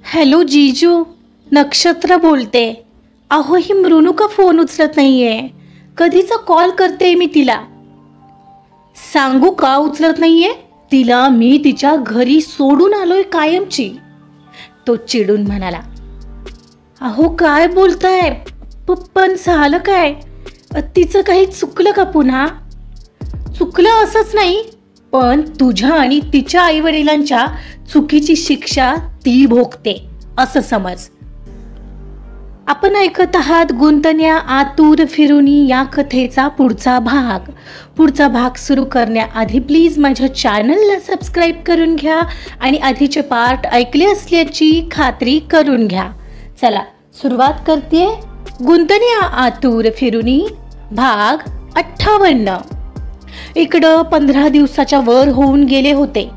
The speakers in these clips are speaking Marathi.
हॅलो जीजू, नक्षत्र बोलते. अहो ही मृणू का फोन उचलत नाहीये? कधीचा कॉल करते मी तिला. सांगू का उचलत नाहीये? तिला मी तिच्या घरी सोडून आलोय कायमची. तो चिडून म्हणाला. अहो काय बोलताय? पण झालं काय? तिचं काही चुकलं का पुन्हा? चुकलं असंच नाही, पण तुझ्या आणि तिच्या आईवडिलांच्या चुकीची शिक्षा ती भोगते असं समज. आपण ऐकत आहात गुंतण्या आतूर फिरुनी या कथेचा पुढचा भाग सुरू करण्याआधी प्लीज माझ्या चॅनलला सबस्क्राईब करून घ्या आणि आधीचे पार्ट ऐकले असल्याची खात्री करून घ्या. चला सुरुवात करते. गुंतण्या आतूर फिरुनी भाग 58. इकडं 15 दिवसाच्या वर होऊन गेले होते,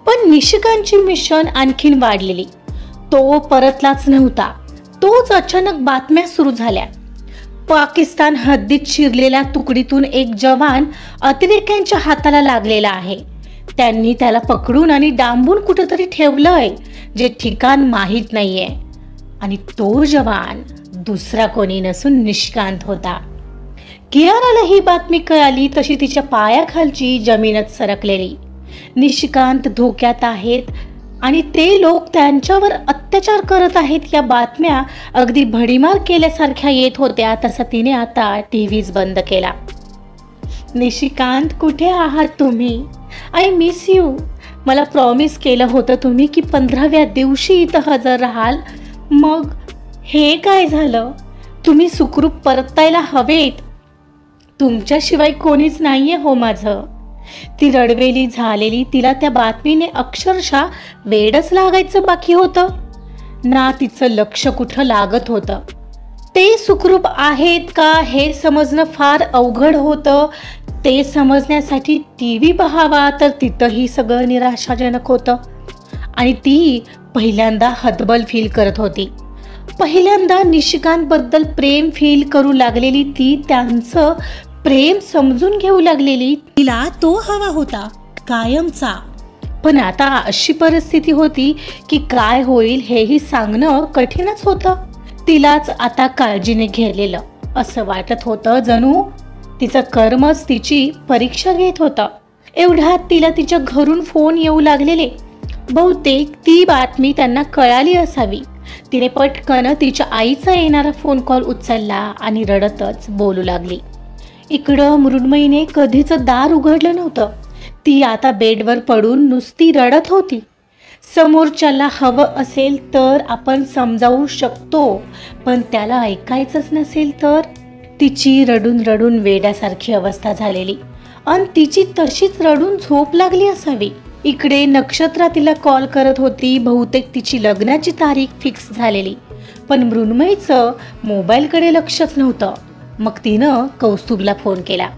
पण निशिकांची मिशन आणखीन वाढलेली. तो परतलाच नव्हता. तोच अचानक बातम्या सुरू झाल्या. पाकिस्तान हद्दीत शिरलेल्या तुकडीतून एक जवान अतिरेक्यांच्या हाताला लागलेला आहे. त्यांनी त्याला पकडून आणि डांबून कुठेतरी ठेवलंय, जे ठिकाण माहीत नाहीये. आणि तो जवान दुसरा कोणी नसून निशिकांत होता. कियाराला ही बातमी कळाली तशी तिच्या पायाखालची जमीनच सरकलेली. निशिकांत धोक्यात आहेत आणि ते लोक त्यांच्यावर अत्याचार करत आहेत या बातम्या अगदी भडीमार केल्यासारख्या येत होत्या. तसा तिने आता टीव्हीच बंद केला. निशिकांत, कुठे आहात तुम्ही? I miss you. मला प्रॉमिस केलं होतं तुम्ही की 15व्या दिवशी इथं हजर राहाल. मग हे काय झालं? तुम्ही सुखरूप परतायला हवेत. तुमच्याशिवाय कोणीच नाहीये हो माझं. ती रडवेली झालेली. तिला त्या बातमीने अक्षरशः वेडच लागायचं बाकी होतं ना. तिचं लक्ष कुठं लागत होतं. ते सुखरूप आहेत का हे समजणं फार अवघड होतं. ते समजण्यासाठी टीव्ही पाहावा तर तिथंही सगळं निराशाजनक होतं. आणि ती पहिल्यांदा हतबल फील करत होती. पहिल्यांदा निशिकांतबद्दल प्रेम फील करू लागलेली ती. त्यांचं प्रेम समजून घेऊ लागलेली. तिला तो हवा होता कायमचा. पण आता अशी परिस्थिती होती की काय होईल हेही सांगणं कठीणच होतं. तिलाच आता काळजीने घेरलेलं असं वाटत होतं. जणू तिचं कर्मच तिची परीक्षा घेत होतं. एवढ्यात तिला तिच्या घरून फोन येऊ लागलेले. बहुतेक ती बातमी त्यांना कळाली असावी. तिने पटकन तिच्या आईचा येणारा फोन कॉल उचलला आणि रडतच बोलू लागली. इकडं मृण्मयीने कधीच दार उघडलं नव्हतं. ती आता बेडवर पडून नुसती रडत होती. समोरच्याला हवं असेल तर आपण समजावू शकतो, पण त्याला ऐकायचंच नसेल तर. तिची रडून रडून वेड्यासारखी अवस्था झालेली आणि तिची तशीच रडून झोप लागली असावी. इकडे नक्षत्रा तिला कॉल करत होती. बहुतेक तिची लग्नाची तारीख फिक्स झालेली, पण मृण्मयीचं मोबाईलकडे लक्षच नव्हतं. मग तिनं कौस्तुभला फोन केला.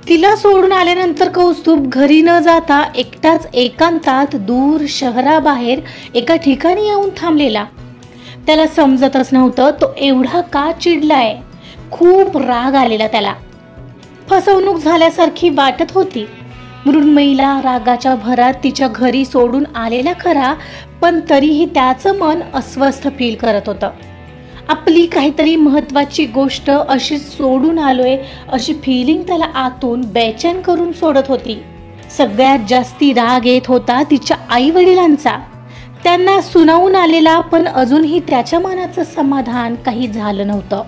तिला सोडून आल्यानंतर कौस्तुभ घरी न जाता एकटाच एकांतात दूर शहराबाहेर एका ठिकाणी येऊन थांबलेला. त्याला समजतच नव्हतं तो एवढा का चिडलाय. खूप राग आलेला त्याला. फसवणूक झाल्यासारखी वाटत होती. मृण्मयीला रागाच्या भरात तिच्या घरी सोडून आलेला खरा, पण तरीही त्याचं मन अस्वस्थ फील करत होतं. आपली काहीतरी महत्वाची गोष्ट अशी सोडून आलोय अशी फिलिंग त्याला आतून बेचैन करून सोडत होती. सगळ्यात जास्ती राग येत होता तिच्या आई वडिलांचा. त्यांना सुनावून आलेला, पण अजूनही त्याच्या मनाचं समाधान काही झालं नव्हतं.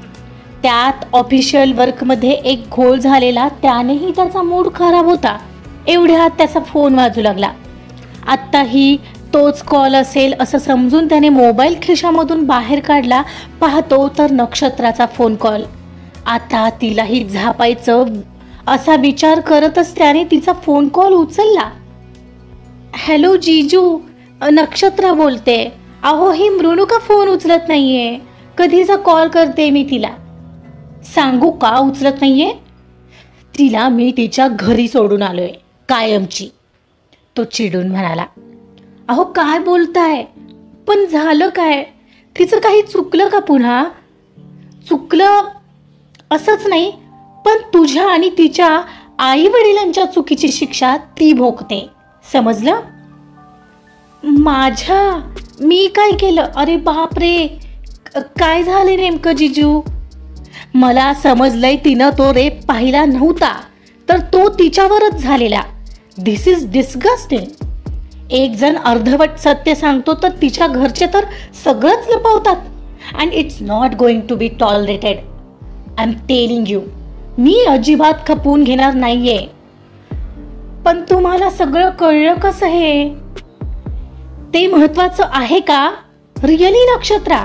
त्यात ऑफिशियल वर्कमध्ये एक घोळ झालेला, त्यानेही त्याचा मूड खराब होता. एवढ्यात त्याचा फोन वाजू लागला. आत्ताही तोच कॉल असेल असं समजून त्याने मोबाईल खिशामधून बाहेर काढला. पाहतो तर नक्षत्राचा फोन कॉल. आता तिलाही झापायचं असा विचार करतच त्याने तिचा फोन कॉल उचलला. हॅलो जीजू, नक्षत्रा बोलते. अहो ही मृणू का फोन उचलत नाहीये? कधीचा कॉल करते मी तिला. सांगू का उचलत नाहीये? तिला मी तिच्या घरी सोडून आलोय कायमची. तो चिडून म्हणाला. अहो काय बोलताय? पण झालं काय? तिचं काही चुकलं का पुन्हा? चुकलं असंच नाही, पण तुझ्या आणि तिच्या आई वडिलांच्या चुकीची शिक्षा ती भोगते, समजलं? माझ्या मी काय केलं? अरे बापरे, काय झाले नेमकं जिजू? मला समजलंय तिनं तो रेप पाहिला नव्हता, तर तो तिच्यावरच झालेला. दिस इज डिस्गस्टिंग. एक जण अर्धवट सत्य सांगतो तर तिच्या घरचे तर सगळंच लपवतात. And it's not going to be tolerated. I am telling you. मी अजिबात खपवून घेणार नाहीये. पण तुम्हाला सगळं कळलं कसं हे? ते महत्वाचं आहे का रिअली नक्षत्रा?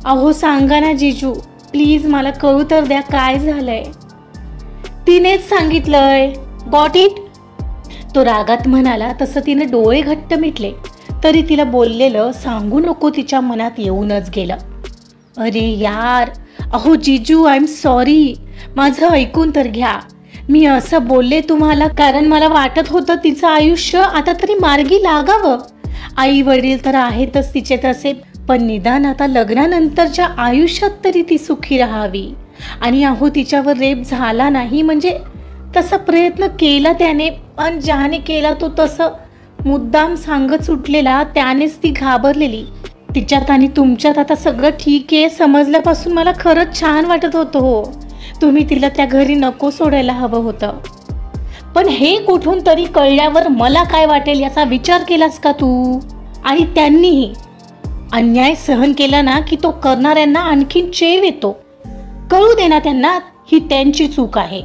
अहो सांगा ना जिजू, प्लीज मला कळू तर द्या काय झालंय. तिनेच सांगितलंय. Got it? तो रागात म्हणाला. तसं तिने डोळे घट्ट मिटले तरी तिला बोललेलं सांगू नको तिच्या मनात येऊनच गेलं. अरे यार, अहो जिजू, आय एम सॉरी. माझं ऐकून तर घ्या. मी असं बोलले तुम्हाला कारण मला वाटत होतं तिचं आयुष्य आता तरी मार्गी लागावं. आई वडील तर आहेतच तिचे तसे, पण निदान आता लग्नानंतरच्या आयुष्यात तरी ती सुखी राहावी. आणि अहो तिच्यावर रेप झाला नाही म्हणजे तसा प्रयत्न केला त्याने, पण ज्याने केला तो तसं मुद्दाम सांगत सुटलेला, त्यानेच ती घाबरलेली. तिच्यात आणि तुमच्यात आता सगळं ठीक आहे समजल्यापासून मला खरंच छान वाटत होतं. हो, तुम्ही तिला त्या घरी नको सोडायला हवं होतं. पण हे कुठून तरी कळल्यावर मला काय वाटेल याचा विचार केलास का तू? आणि त्यांनीही अन्याय सहन केला ना की तो करणाऱ्यांना आणखीन चेव येतो. कळू दे ना त्यांना, ही त्यांची चूक आहे.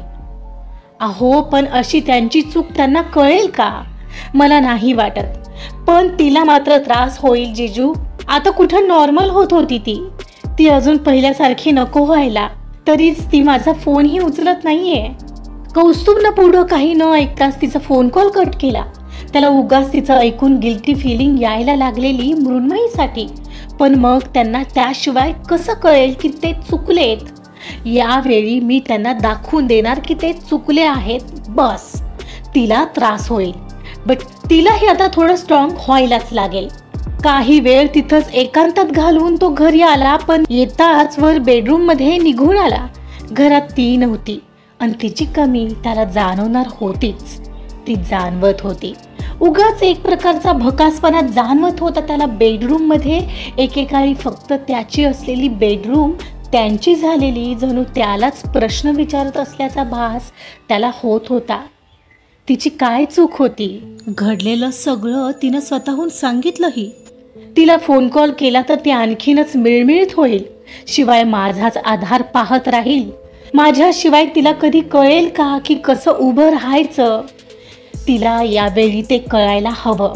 अहो पण अशी त्यांची चूक त्यांना कळेल का? मला नाही वाटत. पण तिला मात्र त्रास होईल जिजू. आता कुठं नॉर्मल होत होती ती अजून पहिल्यासारखी नको व्हायला. तरीच ती माझा फोनही उचलत नाहीये. कौस्तुभनं पुढं काही न ऐकताच तिचा फोन कॉल कट केला. त्याला उगाच तिचं ऐकून गिल्टी फिलिंग यायला लागलेली मृण्मयीसाठी. पण मग त्यांना त्याशिवाय कसं कळेल की ते चुकलेत? यावेळी मी त्यांना दाखवून देणार की ते चुकले आहेत. बस तिला त्रास होईल, बट तिलाही आता थोडं स्ट्रॉंग व्हायलाच लागेल. काही वेळ तिथंच एकांतात घालवून तो घरी आला, पण येताच वर बेडरूम मध्ये निघून आला. घरात ती नव्हती आणि तिची कमी त्याला जाणवणार होतीच. ती जाणवत होती. उगाच एक प्रकारचा भकासपणा जाणवत होता त्याला बेडरूम मध्ये. एकेकाळी फक्त त्याची असलेली बेडरूम त्यांची झालेली जणू त्यालाच प्रश्न विचारत असल्याचा भास त्याला होत होता. तिची काय चूक होती? घडलेलं सगळं तिनं स्वतःहून सांगितलंही. तिला फोन कॉल केला तर ती आणखीनच मिळमिळत होईल. शिवाय माझाच आधार पाहत राहील. माझ्याशिवाय तिला कधी कळेल का की कसं उभं राहायचं? तिला यावेळी ते कळायला हवं.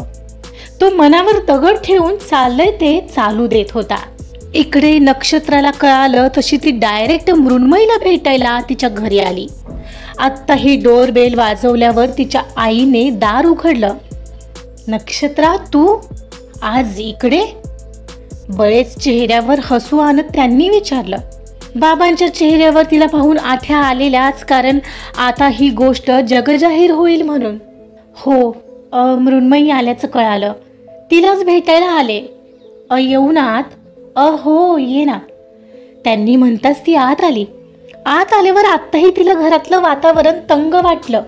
तो मनावर दगड ठेवून चाललंय ते चालू देत होता. इकडे नक्षत्राला कळालं तशी ती डायरेक्ट मृण्मयीला भेटायला तिच्या घरी आली. आत्ता ही डोरबेल वाजवल्यावर तिच्या आईने दार उघडलं. नक्षत्रा, तू आज इकडे? बळेच चेहऱ्यावर हसू आणत त्यांनी विचारलं. बाबांच्या चेहऱ्यावर तिला पाहून आठ्या आलेल्याच, कारण आता ही गोष्ट जगजाहीर होईल म्हणून. हो, मृण्मयी आल्याचं कळालं. तिलाच भेटायला आले. येऊन आत? हो ये ना. त्यांनी म्हणताच ती आत आली. आत आल्यावर आत्ताही तिला घरातलं वातावरण तंग वाटलं.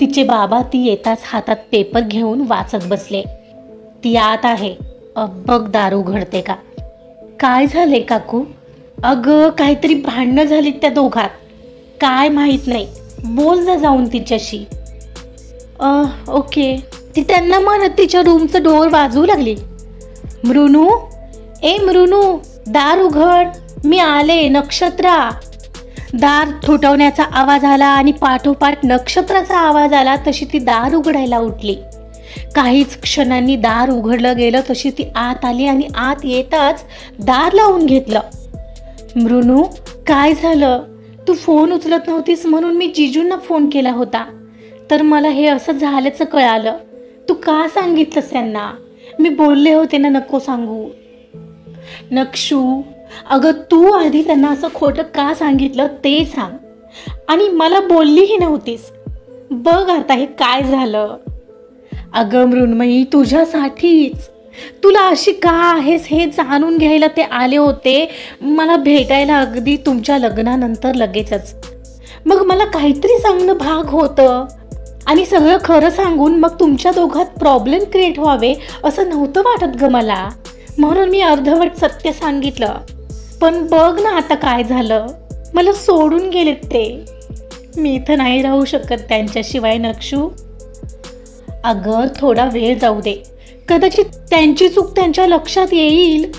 तिचे बाबा ती येताच हातात पेपर घेऊन वाचत बसले. ती आत आहे. बघ दार उघडते का? काय झाले काकू? अगं काहीतरी भांडणं झालीत त्या दोघात. काय माहित नाही, बोल जा जाऊन तिच्याशी. ओके. ती त्यांना म्हणत तिच्या रूमचं डोर वाजवू लागली. मृणू, ए मृणू, दार उघड, मी आले. नक्षत्रा. दार ठोठावण्याचा आवाज आला आणि पाठोपाठ नक्षत्राचा आवाज आला. तशी ती दार उघडायला उठली. काहीच क्षणांनी दार उघडलं गेलं. तशी ती आत आली आणि आत येताच दार लावून घेतलं. मृणू, काय झालं? तू फोन उचलत नव्हतीस म्हणून मी जिजूंना फोन केला होता, तर मला हे असं झाल्याचं कळालं. तू का सांगितलंस त्यांना? मी बोलले होते ना नको सांगू. नक्षू, अगं तू आधी त्यांना असं खोटं का सांगितलं ते सांग. आणि मला बोललीही नव्हतीस. बघ आता हे काय झालं. अगं मृण्मयी, तुझ्यासाठीच. तुला अशी का आहेस हे जाणून घ्यायला ते आले होते मला भेटायला, अगदी तुमच्या लग्नानंतर लगेचच. मग मला काहीतरी सांगणं भाग होतं. आणि सगळं खरं सांगून मग तुमच्या दोघात प्रॉब्लेम क्रिएट व्हावे असं नव्हतं वाटत ग मला, म्हणून मी अर्धवट सत्य सांगितलं. पण बघ ना आता काय झालं, मला सोडून गेलेत ते. मी इथं नाही राहू शकत त्यांच्याशिवाय नक्षू. अगं थोडा वेळ जाऊ दे, कदाचित त्यांची चूक त्यांच्या लक्षात येईल.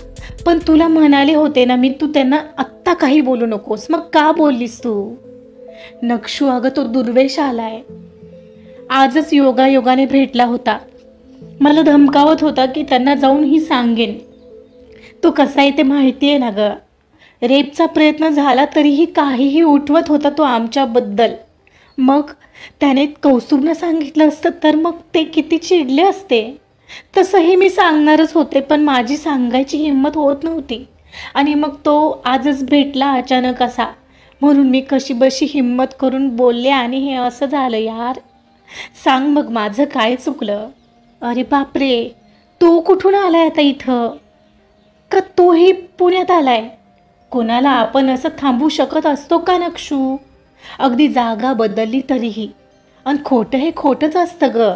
पण तुला म्हणाले होते ना मी, तू त्यांना आत्ता काही बोलू नकोस. मग का बोललीस तू? नक्षू अगं तो दुर्वेश आलाय. आजच योगायोगाने भेटला होता. मला धमकावत होता की त्यांना जाऊन सांगेन. तो कसा आहे ते माहिती आहे ना ग. रेपचा प्रयत्न झाला तरीही काहीही उठवत होता तो आमच्याबद्दल. मग त्याने कौस्तुभनं सांगितलं असतं तर मग ते किती चिडले असते. तसंही मी सांगणारच होते, पण माझी सांगायची हिंमत होत नव्हती. आणि मग तो आजच भेटला अचानक असा, म्हणून मी कशीबशी हिंमत करून बोलले आणि हे असं झालं. यार सांग मग माझं काय चुकलं? अरे बापरे, तो कुठून आलाय आता इथं? का तोही पुण्यात आलाय? कोणाला आपण असं थांबू शकत असतो का नक्षू? अगदी जागा बदलली तरीही. आणि खोटं हे खोटंच असतं ग.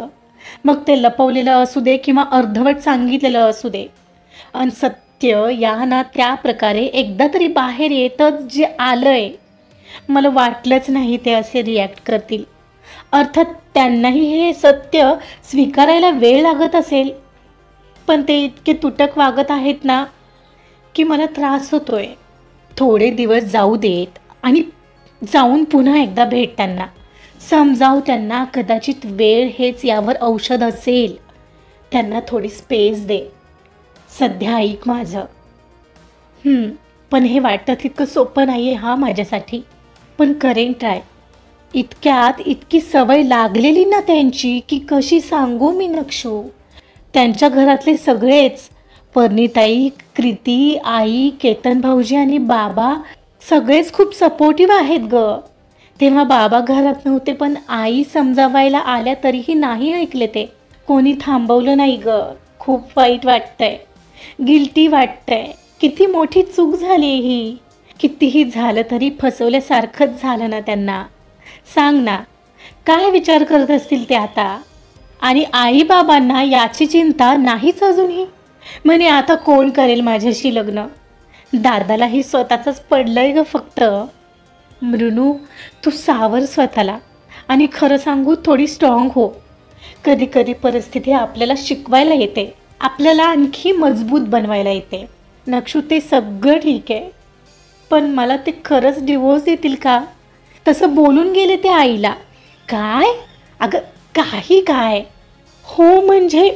मग ते लपवलेलं असू दे किंवा अर्धवट सांगितलेलं असू दे. आणि सत्य या ना त्या प्रकारे एकदा तरी बाहेर येतच जे आलंय. मला वाटलंच नाही ते असे रिॲक्ट करतील. अर्थात त्यांनाही हे सत्य स्वीकारायला वेळ लागत असेल, पण ते इतके तुटक वागत आहेत ना की मला त्रास होतोय. थोडे दिवस जाऊ देत आणि जाऊन पुन्हा एकदा भेट त्यांना. समजाव त्यांना, कदाचित वेळ हेच यावर औषध असेल. त्यांना थोडी स्पेस दे. सध्या ऐक माझं. पण हे वाटतं तितकं सोपं नाही आहे हा माझ्यासाठी, पण करेन ट्राय. इतक्यात इतकी सवय लागलेली ना त्यांची की कशी सांगू मी नक्षू. त्यांच्या घरातले सगळेच, पर्णिताई, कृती, आई, केतन भाऊजी आणि बाबा सगळेच खूप सपोर्टिव्ह आहेत ग. तेव्हा बाबा घरात नव्हते, पण आई समजावायला आल्या तरीही नाही ऐकले ते. कोणी थांबवलं नाही ग. खूप वाईट वाटतंय, गिल्टी वाटतंय. किती मोठी चूक झाली ही. कितीही झालं तरी फसवल्यासारखंच झालं ना त्यांना. सांग ना, काय विचार करत असतील ते आता? आणि आईबाबांना याची चिंता नाहीच अजूनही. म्हणे आता कोण करेल माझ्याशी लग्न? दादालाही स्वतःचंच पडलंय ग फक्त. मृणू, तू सावर स्वतःला आणि खरं सांगू थोडी स्ट्रॉंग हो. कधी कधी परिस्थिती आपल्याला शिकवायला येते, आपल्याला आणखी मजबूत बनवायला येते. नक्षू ते सगळं ठीक आहे, पण मला ते खरंच डिवोर्स देतील का? तसं बोलून गेले ते आईला. काय? अगं काही काय? हो म्हणजे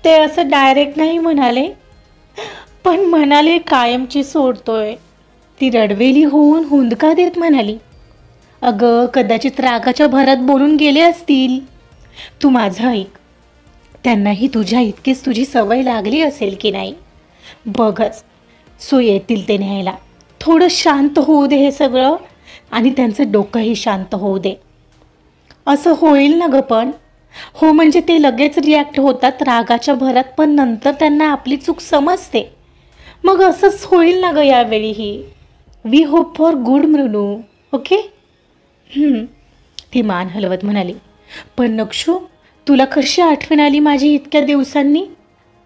ते असं डायरेक्ट नाही म्हणाले, पण म्हणाले कायमची सोडतोय. ती रडवेली होऊन हुंदका देत म्हणाली, अगं कदाचित रागाच्या भरात बोलून गेले असतील. तू माझं ऐक. त्यांनाही तुझ्या इतकीच तुझी सवय लागली असेल की नाही बघच. सो येतील ते न्यायला. थोडं शांत होऊ दे हे सगळं, आणि त्यांचं डोकंही शांत होऊ दे. असं होईल ना ग पण? हो म्हणजे ते लगेच रिॲक्ट होतात रागाच्या भरात, पण नंतर त्यांना आपली चूक समजते. मग असंच होईल ना ग यावेळीही. We hope for good Mrinu. Okay. ती मान हलवत म्हणाली, पण नक्षू तुला कशी आठवण आली माझी इतक्या दिवसांनी?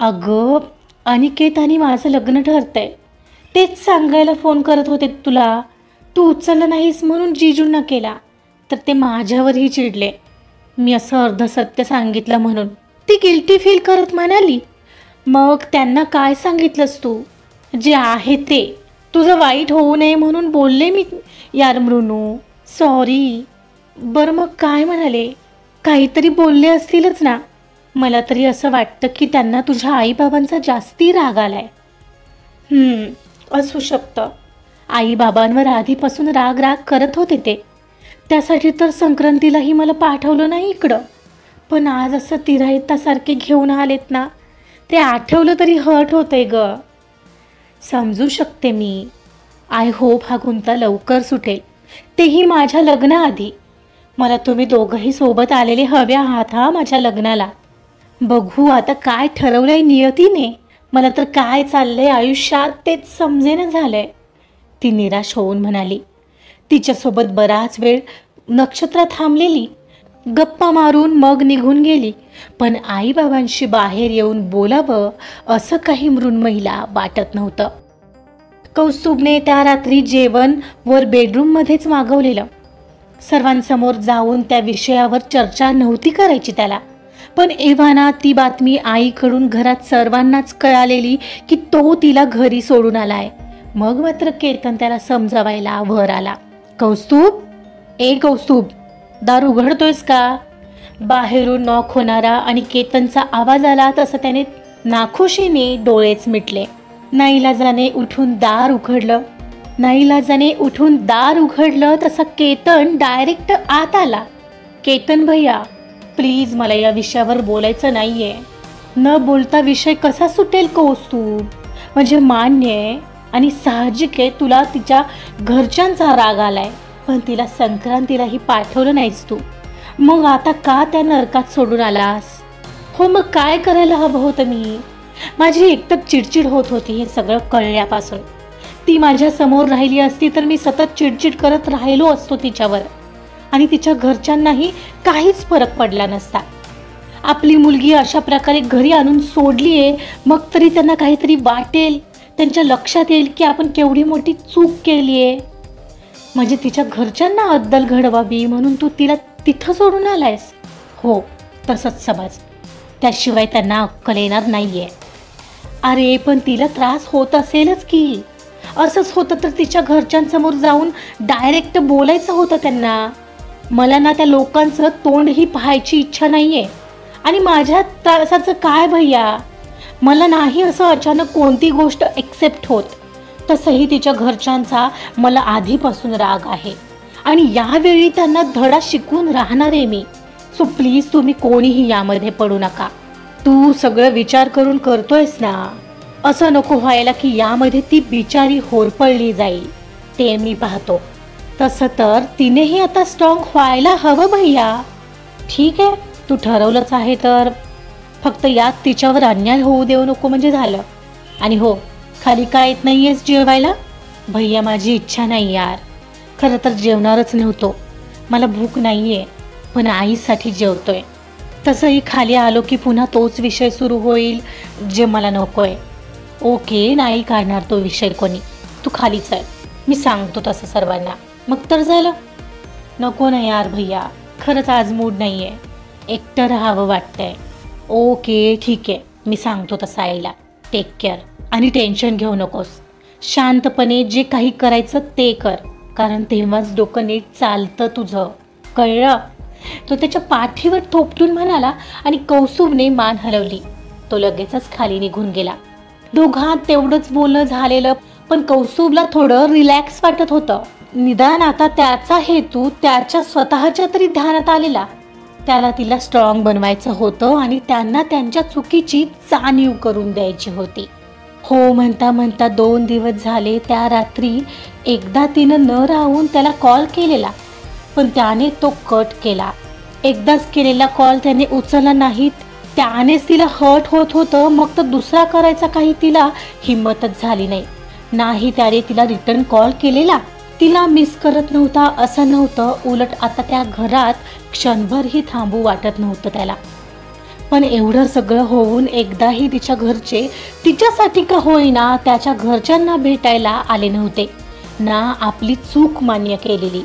अगं अनिकेत आणि माझं लग्न ठरतंय, तेच सांगायला फोन करत होते तुला. तू उचललं नाहीस म्हणून जीजूंना केला, तर ते माझ्यावरही चिडले. मी असं अर्ध सत्य सांगितलं म्हणून. ती गिल्टी फील करत म्हणाली, मग त्यांना काय सांगितलंस तू? जे आहे ते. तुझं वाईट होऊ नये म्हणून बोलले मी. यार मृणू सॉरी. बरं मग काय म्हणाले? काहीतरी बोलले असतीलच ना. मला तरी असं वाटतं की त्यांना तुझ्या आईबाबांचा जास्ती राग आलाय. असू शकतं. आईबाबांवर आधीपासून राग राग करत होते ते. त्यासाठी तर संक्रांतीलाही मला पाठवलं नाही इकडं. पण आज असं तिराहितासारखे घेऊन आलेत ना, ते आठवलं तरी हर्ट होतंय ग. समजू शकते मी. आय होप हा गुंता लवकर सुटेल, तेही माझ्या लग्नाआधी. मला तुम्ही दोघंही सोबत आलेले हवे आहात हा माझ्या लग्नाला. बघू आता काय ठरवलंय नियतीने. मला तर काय चाललंय आयुष्यात तेच समजेना झालंय. ती निराश होऊन म्हणाली. तिच्यासोबत बराच वेळ नक्षत्रा थांबलेली. गप्पा मारून मग निघून गेली. पण आईबाबांशी बाहेर येऊन बोलावं असं काही मृण्मयीला वाटत नव्हतं. कौस्तुभने त्या रात्री जेवण वर बेडरूममध्येच मागवलेलं. सर्वांसमोर जाऊन त्या विषयावर चर्चा नव्हती करायची त्याला. पण एव्हाना ती बातमी आईकडून घरात सर्वांनाच कळालेली की तो तिला घरी सोडून आलाय. मग मात्र केतन त्याला समजावायला वर आला. कौस्तुभ, ए कौस्तुभ, दार उघडतोयस का? बाहेरून नॉक होणारा आणि केतनचा आवाज आला तसं त्याने नाखुशीने डोळेच मिटले. नाईलाजाने उठून दार उघडलं तसा केतन डायरेक्ट आत आला. केतन भैया, प्लीज मला या विषयावर बोलायचं नाहीये. न बोलता विषय कसा सुटेल कौस्तुभ? म्हणजे मान्य आहे आणि साहजिक आहे तुला तिच्या घरच्यांचा राग आलाय, पण तिला संक्रांतीलाही पाठवलं नाहीस तू. मग आता का त्या नरकात सोडून आलास? हो, मग काय करायला हवं होतं मी? माझी एकतर चिडचिड होत होती हे सगळं कळल्यापासून. ती माझ्या समोर राहिली असती तर मी सतत चिडचिड करत राहिलो असतो तिच्यावर आणि तिच्या घरच्यांनाही काहीच फरक पडला नसता. आपली मुलगी अशा प्रकारे घरी आणून सोडलीये, मग तरी त्यांना काहीतरी वाटेल, त्यांच्या लक्षात येईल की आपण केवढी मोठी चूक केली आहे. म्हणजे तिच्या घरच्यांना अद्दल घडवावी म्हणून तू तिला तिथं सोडून आलायस? हो, तसंच समज. त्याशिवाय त्यांना अक्कल येणार नाहीये. अरे पण तिला त्रास होत असेलच की. असंच होतं तर तिच्या घरच्यांसमोर जाऊन डायरेक्ट बोलायचं होतं त्यांना. मला ना त्या लोकांचं तोंडही पाहायची इच्छा नाहीये. आणि माझ्या त्रासाचं काय भैया? मला नाही असं अचानक कोणती गोष्ट एक्सेप्ट होत. तसंही तिच्या घरच्यांचा मला आधीपासून राग आहे आणि यावेळी त्यांना धडा शिकवून राहणार आहे मी. सो प्लीज तुम्ही कोणीही यामध्ये पडू नका. तू सगळं विचार करून करतोयस ना? असं नको व्हायला की यामध्ये ती बिचारी होरपळली जाईल. ते मी पाहतो. तसं तर तिनेही आता स्ट्रॉंग व्हायला हवं भैया. ठीक आहे, तू ठरवलंच आहे तर फक्त यात तिच्यावर अन्याय होऊ देऊ नको म्हणजे झालं. आणि हो, खाली काय येत नाहीयेस जेवायला? भैया माझी इच्छा नाही यार. खरं तर जेवणारच नव्हतो. मला भूक नाहीये, पण आईसाठी जेवतोय. तसंही खाली आलो की पुन्हा तोच विषय सुरू होईल जे मला नकोय. ओके, नाही काढणार तो विषय कोणी. तू खालीच आहे. मी सांगतो तसं सर्वांना. मग तर झालं. नको ना यार भैया, खरंच आज मूड नाहीये. एकटं राहावं वाटतंय. ओके ठीक आहे, मी सांगतो तसं आईला. टेक केअर आणि टेन्शन घेऊ नकोस. शांतपणे जे काही करायचं ते कर, कारण तेव्हाच डोकं नीट चालतं तुझं, कळलं? तो त्याच्या पाठीवर थोपटून म्हणाला आणि कौस्तुभने मान हलवली. तो लगेचच खाली निघून गेला. दोघांत तेवढंच बोलणं झालेलं, पण कौस्तुभला थोडं रिलॅक्स वाटत होतं. निदान आता त्याचा हेतू त्याच्या स्वतःच्या तरी ध्यानात आलेला. त्याला तिला स्ट्रॉंग बनवायचं होतं आणि त्यांना त्यांच्या चुकीची जाणीव करून द्यायची होती. हो म्हणता म्हणता 2 दिवस झाले. त्या रात्री एकदा तिनं न राहून त्याला कॉल केलेला, पण त्याने तो कट केला. एकदाच केलेला कॉल त्याने उचलला नाहीत. त्यानेच तिला हर्ट होत होतं. मग तर दुसरा करायचा काही तिला हिंमतच झाली नाही. नाही त्याने तिला रिटर्न कॉल केलेला. तिला मिस करत नव्हता असं नव्हतं, उलट आता त्या घरात क्षणभरही थांबू वाटत नव्हतं त्याला. पण एवढं सगळं होऊन एकदाही तिच्या घरचे तिच्यासाठी का होईना त्याच्या घरच्यांना भेटायला आले नव्हते ना. आपली चूक मान्य केलेली,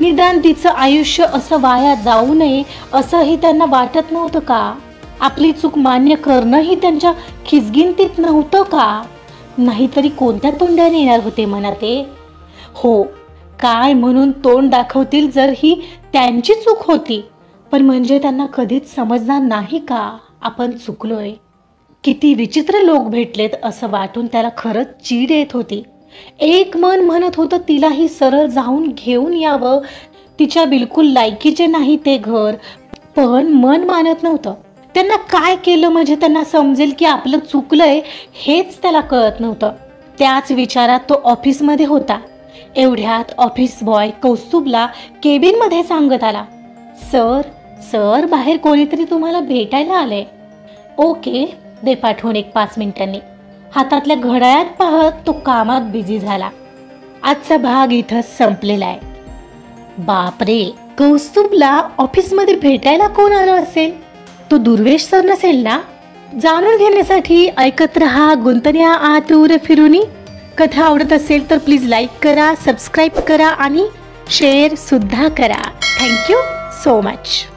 निदान तिचं आयुष्य असं वाया जाऊ नये असंही त्यांना वाटत नव्हतं का? आपली चूक मान्य करणंही त्यांच्या खिचगिंतीत नव्हतं का? नाहीतरी कोणत्या तोंडाने येणार होते म्हणा ते? हो, काय म्हणून तोंड दाखवतील जर ही त्यांची चूक होती. पण म्हणजे त्यांना कधीच समजणार नाही का आपण चुकलोय? किती विचित्र लोक भेटलेत असं वाटून त्याला खरंच चीड येत होती. एक मन म्हणत होतं तिलाही सरळ जाऊन घेऊन यावं. तिच्या बिलकुल लायकीचे नाही ते घर, पण मन मानत नव्हतं. त्यांना काय केलं म्हणजे त्यांना समजेल की आपलं चुकलंय हेच त्याला कळत नव्हतं. त्याच विचारात तो ऑफिसमध्ये होता. एवढ्यात ऑफिस बॉय कौस्तुभला केबिनमध्ये सांगत आला, सर बाहेर कोणीतरी तुम्हाला भेटायला आले. ओके, दे पाठवून 5 मिनिटांनी. हातातल्या घड्याळात पाहत तो कामात बिझी झाला. आजचा भाग इथं संपलेला आहे. बापरे, कौस्तुभला ऑफिसमध्ये भेटायला कोण आलं असेल? तो दुर्वेश सर नसेल ना? जाणून घेण्यासाठी ऐकत रहा गुंतल्या आतुर फिरुनी. कथा आवडत असेल तर प्लीज लाईक करा, सबस्क्राईब करा आणि शेअर सुद्धा करा. Thank you so much.